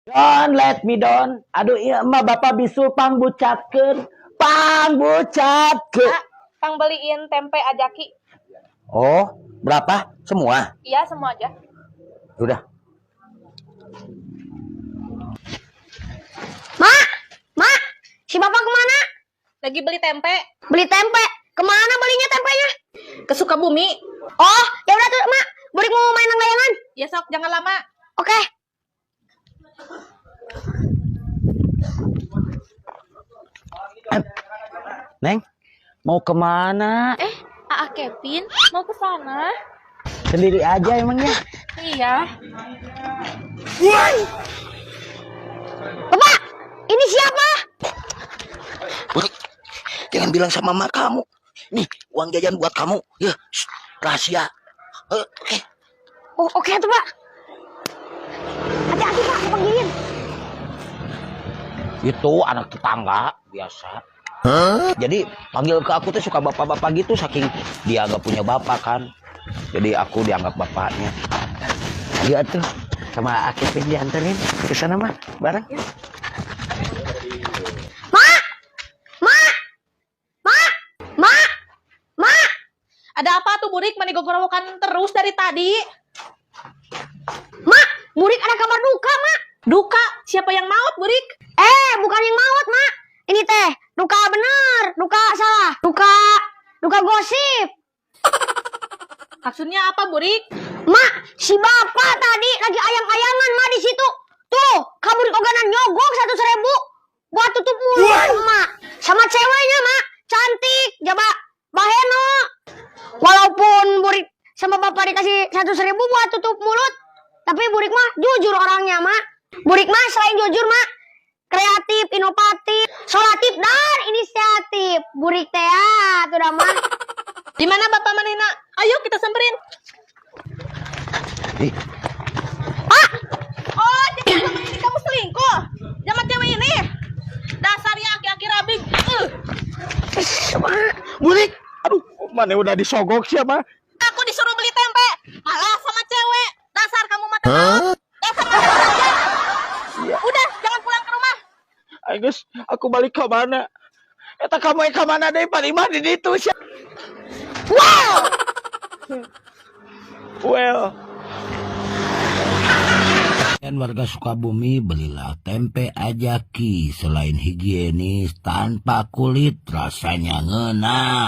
Don, let me don. Aduh iya mah bapak bisul pangbucatkeun. Pangbucatkeun. Kang beliin tempe ajaki. Oh, berapa? Semua? Iya, semua aja. Udah. Mak, si bapak kemana? Lagi beli tempe Beli tempe. Kemana belinya tempenya? ke Sukabumi. Oh, ya udah tuh, Mak. Burik mau main layangan. Ya sok, jangan lama. Oke. Neng, mau kemana? Aa Kevin mau ke sana. Sendiri aja emangnya? Iya. Bapak, ini siapa? Burik, jangan bilang sama mak kamu. Nih, uang jajan buat kamu. Ya, rahasia. Oke. Oh, oke tuh, Pak. Hati-hati, Pak, kepanggilin. Itu anak tetangga biasa. Jadi panggil ke aku tuh suka bapak-bapak gitu saking dia nggak punya bapak kan. Jadi aku dianggap bapaknya. Dia tuh sama Akipin dianterin ke sana mah bareng. Mak. Ada apa tuh Burik menigok-gorowokan terus dari tadi? Mak, Burik ada kabar duka, Mak. Duka? Siapa yang maut, Burik? Bukan yang maut, Mak. Ini teh duka bener, duka salah, duka gosip. Maksudnya apa, Burik? Mak, si bapak tadi lagi ayang-ayangan, Mak, di situ. Tuh, kabur oganan nyogok 100.000 buat tutup mulut, Mak. Sama ceweknya, Mak. Cantik, jaba baheno. Walaupun Burik sama bapak dikasih 100.000 buat tutup mulut, tapi Burik mah jujur orangnya, Mak. Burik mah selain jujur, Mak, kreatif, inovatif, solatif, dan inisiatif. Burik teh tuh dah, Mak. Di mana Bapak Manina? Ayo kita samperin. Ih, Oh, jadi selama ini kamu selingkuh sama cewek ini. Dasar ya aki-aki rabing. Burik, aduh, mana udah disogok siapa? Aku disuruh beli tempe, malah sama cewek. Dasar kamu mata. Dasar kamu aja. Udah, jangan pulang ke rumah. Ayo guys, aku balik ke mana? Eta kamu yang ke mana deh? Paling mah di situ sih. Well. Dan warga Sukabumi, belilah tempe ajaki. Selain higienis, tanpa kulit, rasanya ngena.